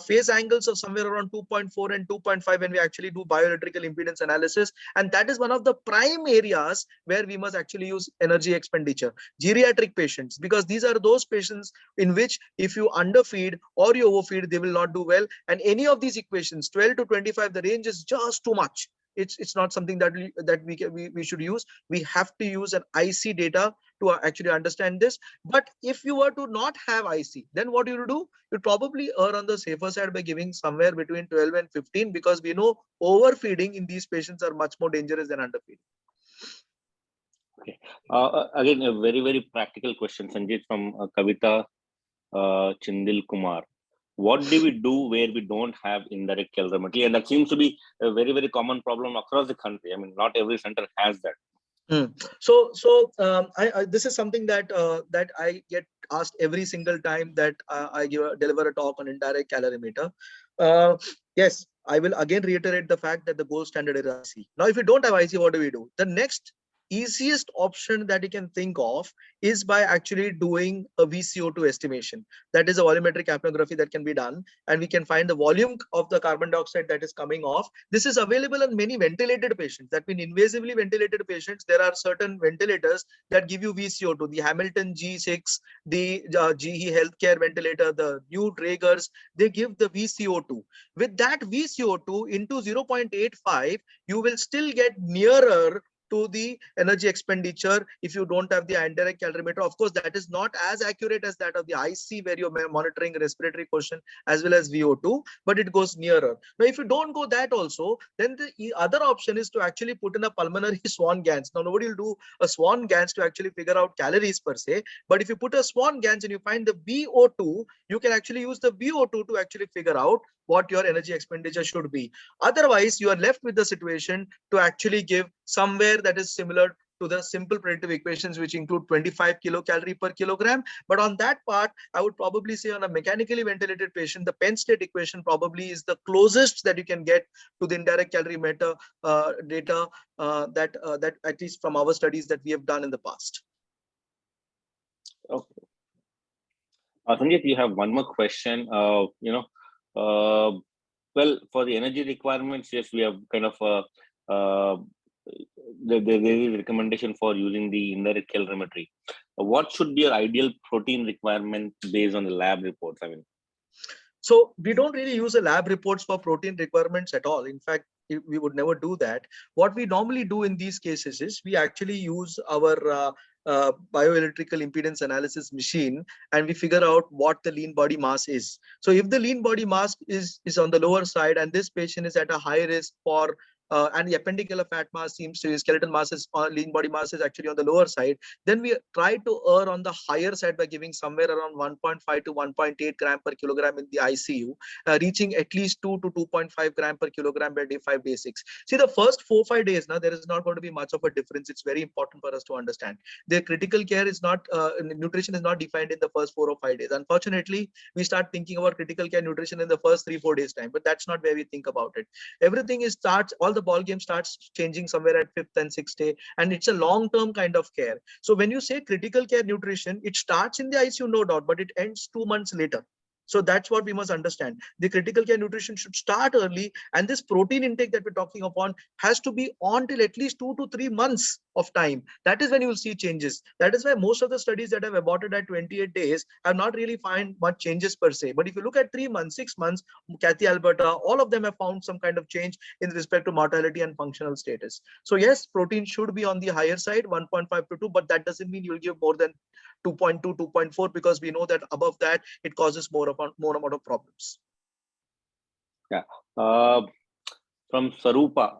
S1: phase angles of somewhere around 2.4 and 2.5 when we actually do bioelectrical impedance analysis. And that is one of the prime areas where we must actually use energy expenditure. Geriatric patients, because these are those patients in which if you underfeed or you overfeed, they will not do well. And any of these equations, 12 to 25, the range is just too much. It's not something that we should use. We have to use an IC data to actually understand this. But if you were to not have IC, then what you do? You probably err on the safer side by giving somewhere between 12 and 15, because we know overfeeding in these patients are much more dangerous than underfeeding.
S2: Okay. Again, a very, very practical question, Sanjit, from Kavita Chindil Kumar. What do we do where we don't have indirect calorimetry? And that seems to be a very, very common problem across the country. I mean, not every center has that.
S1: This is something that that I get asked every single time that I deliver a talk on indirect calorimeter. Yes, I will again reiterate the fact that the gold standard is IC. Now, if you don't have IC, what do we do? The next easiest option that you can think of is by actually doing a VCO2 estimation. That is a volumetric capnography that can be done, and we can find the volume of the carbon dioxide that is coming off. This is available in many ventilated patients. That means invasively ventilated patients. There are certain ventilators that give you VCO2, the Hamilton G6, the GE Healthcare ventilator, the new Dragers, they give the VCO2. With that VCO2 into 0.85, you will still get nearer to the energy expenditure if you don't have the indirect calorimeter. Of course, that is not as accurate as that of the IC, where you're monitoring respiratory quotient as well as VO2, but it goes nearer. Now, if you don't go that also, then the other option is to actually put in a pulmonary Swan Gans. Now, nobody will do a Swan Gans to actually figure out calories per se, but if you put a Swan Gans and you find the VO2, you can actually use the VO2 to actually figure out what your energy expenditure should be. Otherwise, you are left with the situation to actually give somewhere that is similar to the simple predictive equations, which include 25 kilocalorie per kilogram. But on that part, I would probably say on a mechanically ventilated patient, the Penn State equation probably is the closest that you can get to the indirect calorimeter data that at least from our studies that we have done in the past.
S2: Okay. Sanjit, you have one more question. Well, for the energy requirements, yes, we have kind of there is a recommendation for using the indirect calorimetry. What should be your ideal protein requirement based on the lab reports? I mean,
S1: so we don't really use the lab reports for protein requirements at all. In fact, we would never do that. What we normally do in these cases is we actually use our bioelectrical impedance analysis machine, and we figure out what the lean body mass is. So if the lean body mass is on the lower side and this patient is at a high risk for and the appendicular fat mass seems to be, skeletal mass is, lean body mass is actually on the lower side, then we try to err on the higher side by giving somewhere around 1.5 to 1.8 gram per kilogram in the ICU, reaching at least 2 to 2.5 gram per kilogram by day 5, day 6. See, the first 4-5 days, now there is not going to be much of a difference. It's very important for us to understand. The critical care is not, nutrition is not defined in the first 4 or 5 days. Unfortunately, we start thinking about critical care nutrition in the first 3-4 days time, but that's not where we think about it. Everything is starts, all the ball game starts changing somewhere at 5th and 6th day, and it's a long-term kind of care. So when you say critical care nutrition, it starts in the ICU, no doubt, but it ends 2 months later. So that's what we must understand. The critical care nutrition should start early, and this protein intake that we're talking upon has to be on till at least 2 to 3 months of time. That is when you will see changes. That is why most of the studies that have aborted at 28 days have not really found much changes per se. But if you look at 3 months, 6 months, Kathy, Alberta, all of them have found some kind of change in respect to mortality and functional status. So yes, protein should be on the higher side, 1.5 to 2, but that doesn't mean you'll give more than 2.2, 2.4, because we know that above that it causes more amount of problems.
S2: Yeah. From Sarupa,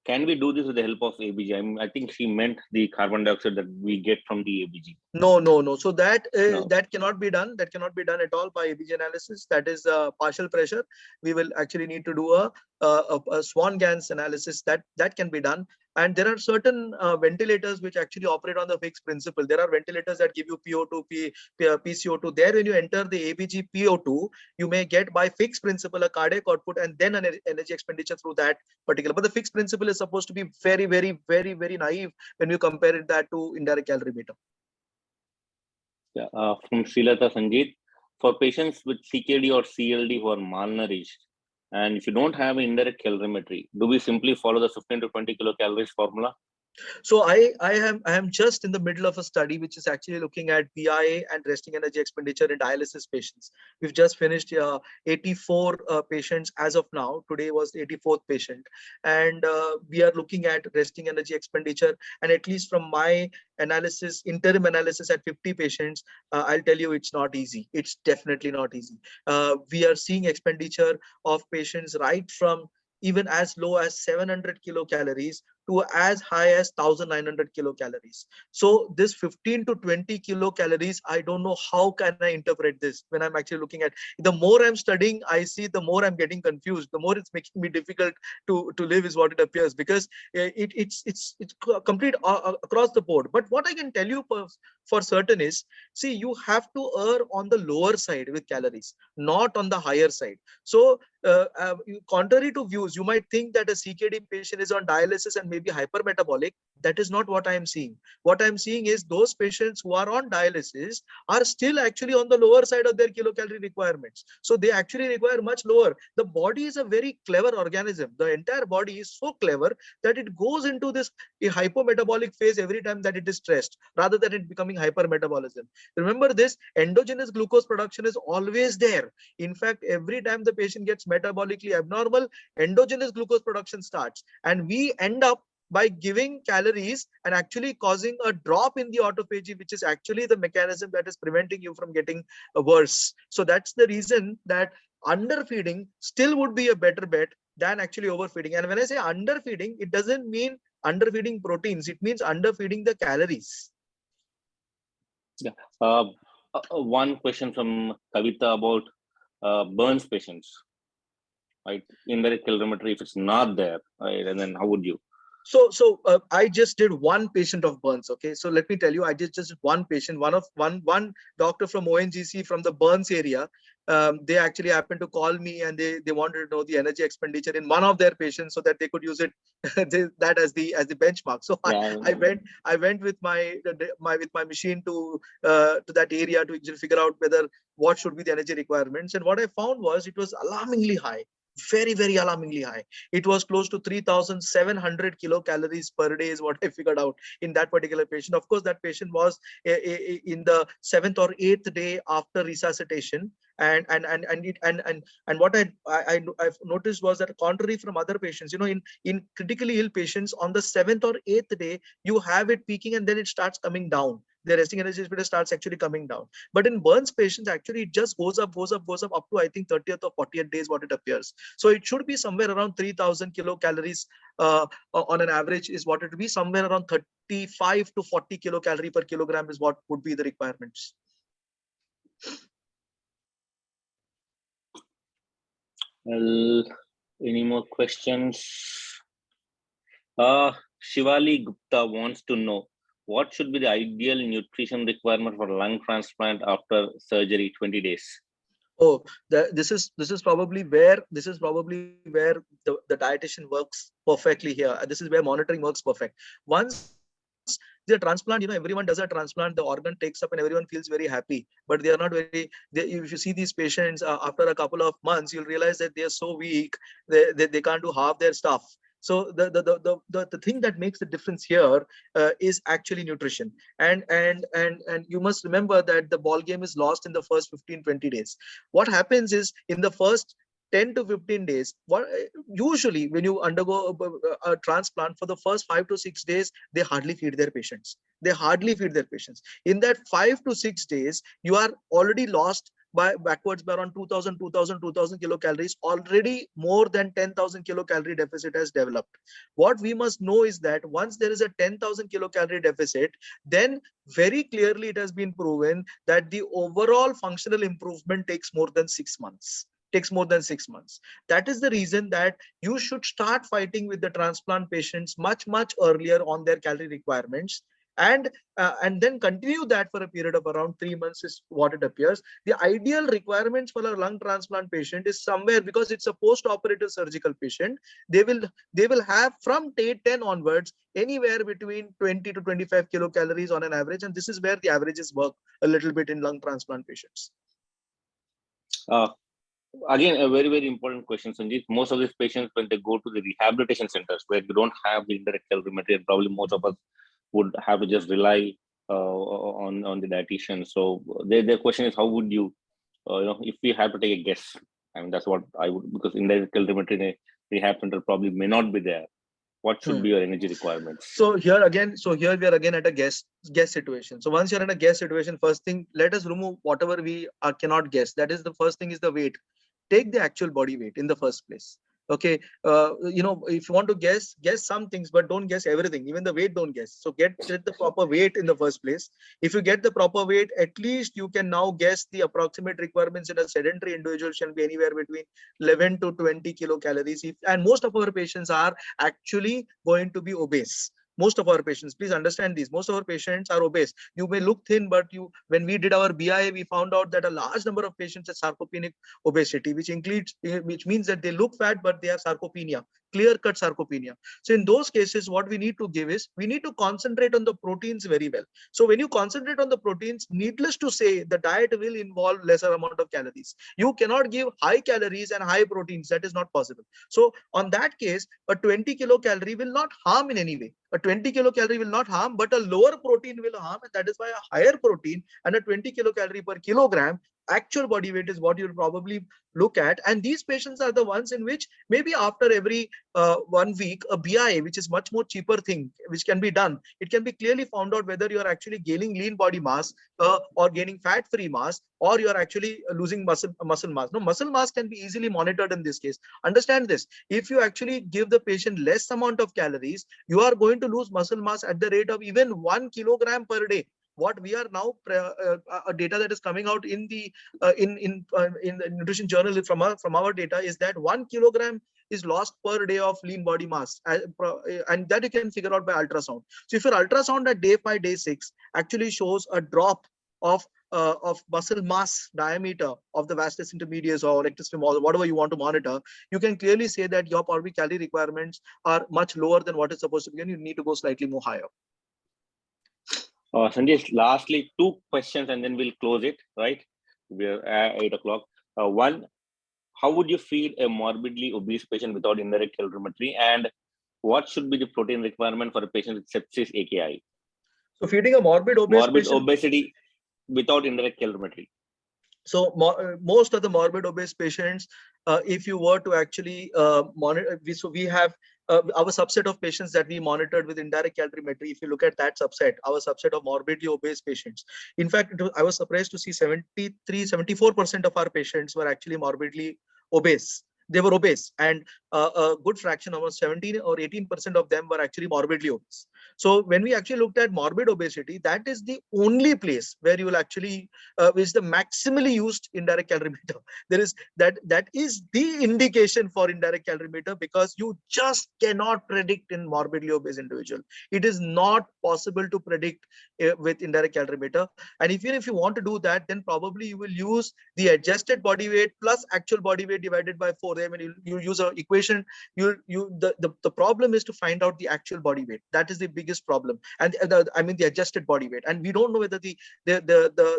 S2: can we do this with the help of ABG? I think she meant the carbon dioxide that we get from the ABG.
S1: No. So that that cannot be done. That cannot be done at all by ABG analysis. That is partial pressure. We will actually need to do a Swan-Ganz analysis. That can be done. And there are certain ventilators which actually operate on the fixed principle. There are ventilators that give you PO2, PCO2. There, when you enter the ABG PO2, you may get by fixed principle a cardiac output and then an energy expenditure through that particular. But the fixed principle is supposed to be very, very, very, very naive when you compare that to indirect calorimeter.
S2: Yeah, from Srilata Sanjit, for patients with CKD or CLD who are malnourished, and if you don't have an indirect calorimetry, do we simply follow the 15 to 20 kilocalories formula?
S1: So I am just in the middle of a study which is actually looking at BIA and resting energy expenditure in dialysis patients. We've just finished 84 patients as of now. Today was the 84th patient, and we are looking at resting energy expenditure. And at least from my analysis, interim analysis at 50 patients, I'll tell you it's not easy. It's definitely not easy. We are seeing expenditure of patients right from even as low as 700 kilocalories to as high as 1900 kilocalories. So this 15 to 20 kilocalories, I don't know how can I interpret this when I'm actually looking at. The more I'm studying, I see the more I'm getting confused. The more it's making me difficult to live is what it appears, because it's complete across the board. But what I can tell you for certain is, see, you have to err on the lower side with calories, not on the higher side. So contrary to views, you might think that a CKD patient is on dialysis and maybe hypermetabolic. That is not what I am seeing. What I am seeing is those patients who are on dialysis are still actually on the lower side of their kilocalorie requirements. So they actually require much lower. The body is a very clever organism. The entire body is so clever that it goes into this hypometabolic phase every time that it is stressed, rather than it becoming hypermetabolism. Remember this, endogenous glucose production is always there. In fact, every time the patient gets metabolically abnormal, endogenous glucose production starts, and we end up by giving calories and actually causing a drop in the autophagy, which is actually the mechanism that is preventing you from getting worse. So that's the reason that underfeeding still would be a better bet than actually overfeeding. And when I say underfeeding, it doesn't mean underfeeding proteins, it means underfeeding the calories.
S2: Yeah. One question from Kavita about burns patients, right? Indirect calorimetry, if it's not there, right, and then how would you?
S1: So I just did one patient of burns. Okay, so let me tell you, I just one patient, one doctor from ONGC from the burns area. They actually happened to call me, and they wanted to know the energy expenditure in one of their patients so that they could use it that as the benchmark. So yeah. I went with my machine to that area to figure out whether what should be the energy requirements. And what I found was it was alarmingly high. Very, very alarmingly high. It was close to 3,700 kilocalories per day is what I figured out in that particular patient. Of course, that patient was in the 7th or 8th day after resuscitation. And what I've noticed was that, contrary from other patients, you know, in critically ill patients, on the 7th or 8th day, you have it peaking and then it starts coming down. their resting energy status starts actually coming down. But in burns patients, actually it just goes up to I think 30th or 40th days what it appears. So it should be somewhere around 3000 kilocalories on an average is what it would be. Somewhere around 35 to 40 kilocalorie per kilogram is what would be the requirements.
S2: Well, any more questions? Shivali Gupta wants to know what should be the ideal nutrition requirement for lung transplant after surgery 20 days.
S1: Oh, this is probably where the dietitian works perfectly here. This is where monitoring works perfect. Once the transplant, everyone does a transplant, the organ takes up and everyone feels very happy, but they are not very. If you see these patients after a couple of months, you'll realize that they are so weak, they can't do half their stuff. So the thing that makes the difference here is actually nutrition. And you must remember that the ball game is lost in the first 15-20 days. What happens is in the first 10 to 15 days, usually when you undergo a transplant, for the first 5 to 6 days, they hardly feed their patients. In that 5 to 6 days, you are already lost backwards by around 2000 kilocalories. Already more than 10,000 kilocalorie deficit has developed. What we must know is that once there is a 10,000 kilocalorie deficit, then very clearly it has been proven that the overall functional improvement takes more than 6 months. That is the reason that you should start fighting with the transplant patients much earlier on their calorie requirements, and then continue that for a period of around 3 months is what it appears. The ideal requirements for a lung transplant patient is somewhere, because it's a post-operative surgical patient, they will have from day 10 onwards anywhere between 20 to 25 kilocalories on an average, and this is where the averages work a little bit in lung transplant patients.
S2: Again, a very important question, Sanjith. Most of these patients, when they go to the rehabilitation centers where you don't have the indirect calorimetry, and probably most of us would have to just rely on the dietitian. So their question is, how would you, if we have to take a guess? I mean, that's what I would, because indirect calorimetry in a rehab center probably may not be there. What should be your energy requirements?
S1: So here we are again at a guess situation. So once you're in a guess situation, first thing, let us remove whatever we cannot guess. That is, the first thing is the weight. Take the actual body weight in the first place. Okay, if you want to guess some things, but don't guess everything. Even the weight, don't guess. So get the proper weight in the first place. If you get the proper weight, at least you can now guess the approximate requirements in a sedentary individual shall be anywhere between 11 to 20 kilocalories. And most of our patients are actually going to be obese. Most of our patients, please understand this, most of our patients are obese. You may look thin, but when we did our BIA, we found out that a large number of patients have sarcopenic obesity, which means that they look fat, but they have sarcopenia, clear-cut sarcopenia. So in those cases, what we need to give is, we need to concentrate on the proteins very well. So when you concentrate on the proteins, needless to say, the diet will involve lesser amount of calories. You cannot give high calories and high proteins. That is not possible. So on that case, a 20 kilocalorie will not harm in any way. A 20 kilocalorie will not harm, but a lower protein will harm, and that is why a higher protein and a 20 kilocalorie per kilogram actual body weight is what you'll probably look at. And these patients are the ones in which maybe after every 1 week, a BIA, which is much more cheaper thing, which can be done. It can be clearly found out whether you are actually gaining lean body mass or gaining fat-free mass, or you are actually losing muscle mass. No, muscle mass can be easily monitored in this case. Understand this. If you actually give the patient less amount of calories, you are going to lose muscle mass at the rate of even 1 kilogram per day. What we are now data that is coming out in the nutrition journal from our data is that 1 kilogram is lost per day of lean body mass, and that you can figure out by ultrasound. So if your ultrasound at day 5, day 6 actually shows a drop of muscle mass diameter of the vastus intermedius or rectus femoris, whatever you want to monitor, you can clearly say that your probably calorie requirements are much lower than what is supposed to be, and you need to go slightly more higher.
S2: Sanjay, lastly, 2 questions and then we'll close it, right? We're at 8 o'clock. One, how would you feed a morbidly obese patient without indirect calorimetry? And what should be the protein requirement for a patient with sepsis AKI?
S1: So feeding a morbid
S2: obesity without indirect calorimetry.
S1: So most of the morbid obese patients, if you were to actually monitor, so we have our subset of patients that we monitored with indirect calorimetry, if you look at that subset, our subset of morbidly obese patients, in fact, I was surprised to see 74% of our patients were actually morbidly obese. They were obese, and a good fraction, almost 17 or 18% of them were actually morbidly obese. So when we actually looked at morbid obesity, that is the only place where you will actually, is the maximally used indirect calorimeter. There is that is the indication for indirect calorimeter, because you just cannot predict in morbidly obese individual. It is not possible to predict with indirect calorimeter. And even if you want to do that, then probably you will use the adjusted body weight plus actual body weight divided by 4. I mean, you use an equation. The problem is to find out the actual body weight. That is the biggest problem. And the adjusted body weight. And we don't know whether the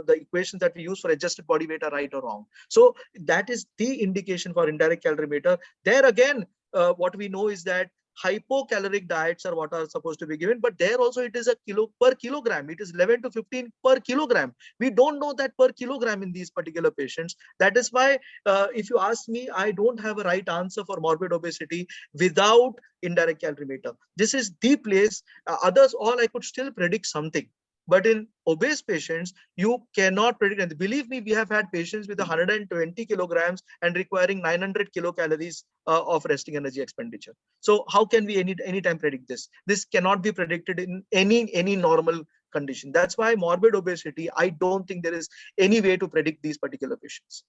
S1: equations that we use for adjusted body weight are right or wrong. So that is the indication for indirect calorimeter. There again, what we know is that hypocaloric diets are what are supposed to be given, but there also it is a kilo per kilogram. It is 11 to 15 per kilogram. We don't know that per kilogram in these particular patients. That is why, if you ask me, I don't have a right answer for morbid obesity without indirect calorimeter. This is the place. Others, all I could still predict something. But in obese patients, you cannot predict. And believe me, we have had patients with 120 kilograms and requiring 900 kilocalories of resting energy expenditure. So how can we anytime predict this? This cannot be predicted in any normal condition. That's why morbid obesity, I don't think there is any way to predict these particular patients.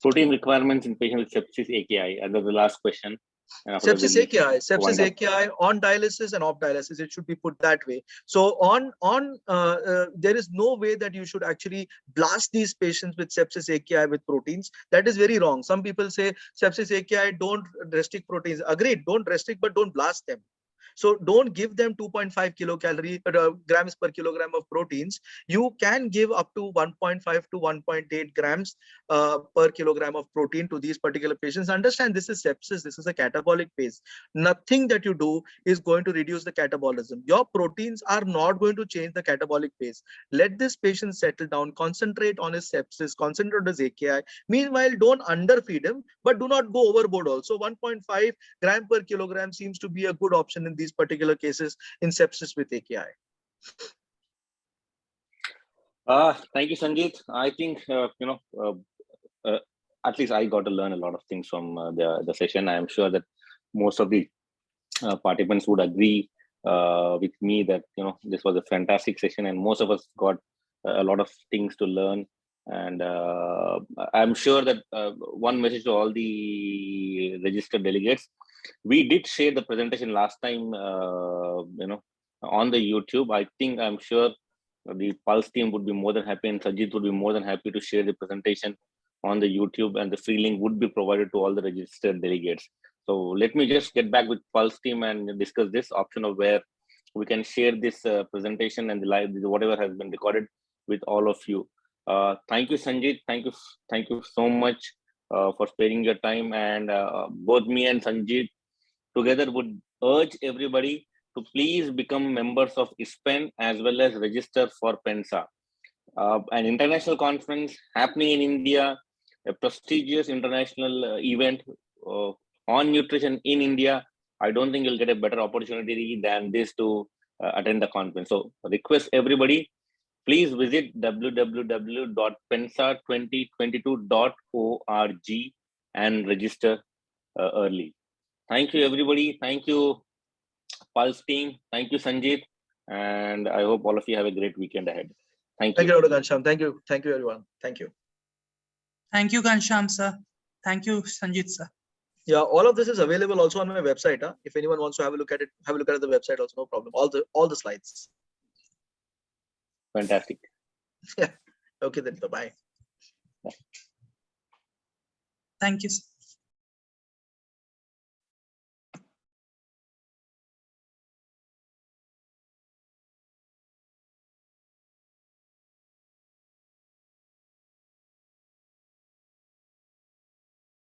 S2: Protein requirements in patients with sepsis AKI. And that's the last question.
S1: Sepsis AKI on dialysis and off dialysis, it should be put that way. So there is no way that you should actually blast these patients with sepsis AKI with proteins. That is very wrong. Some people say sepsis AKI, don't restrict proteins. Agreed, don't restrict, but don't blast them. So don't give them 2.5 grams per kilogram of proteins. You can give up to 1.5 to 1.8 grams per kilogram of protein to these particular patients. Understand, this is sepsis. This is a catabolic phase. Nothing that you do is going to reduce the catabolism. Your proteins are not going to change the catabolic phase. Let this patient settle down, concentrate on his sepsis, concentrate on his AKI. Meanwhile, don't underfeed him, but do not go overboard also. 1.5 gram per kilogram seems to be a good option in these particular cases in sepsis with AKI.
S2: Thank you, Sanjith. I think, at least I got to learn a lot of things from the session. I am sure that most of the participants would agree with me that, this was a fantastic session and most of us got a lot of things to learn. And I'm sure that one message to all the registered delegates, we did share the presentation last time, on the YouTube. I'm sure the Pulse team would be more than happy and Sanjith would be more than happy to share the presentation on the YouTube, and the free link would be provided to all the registered delegates. So let me just get back with Pulse team and discuss this option of where we can share this presentation and the live, whatever has been recorded with all of you. Thank you, Sanjith. Thank you so much for sparing your time. And both me and Sanjith together would urge everybody to please become members of ISPEN as well as register for PENSA, an international conference happening in India, a prestigious international event on nutrition in India. I don't think you'll get a better opportunity than this to attend the conference. So request everybody, please visit www.pensa2022.org and register early. Thank you, everybody. Thank you, Pulse team. Thank you, Sanjith. And I hope all of you have a great weekend ahead. Thank you.
S1: Thank you, Dr. Ghanshyam. Thank you. Thank you, everyone. Thank you.
S3: Thank you, Ghanshyam sir. Thank you, Sanjith sir.
S1: Yeah, all of this is available also on my website. If anyone wants to have a look at it, have a look at the website also, no problem. All the slides.
S2: Fantastic.
S1: Yeah. Okay then. Bye-bye.
S3: Thank you, sir.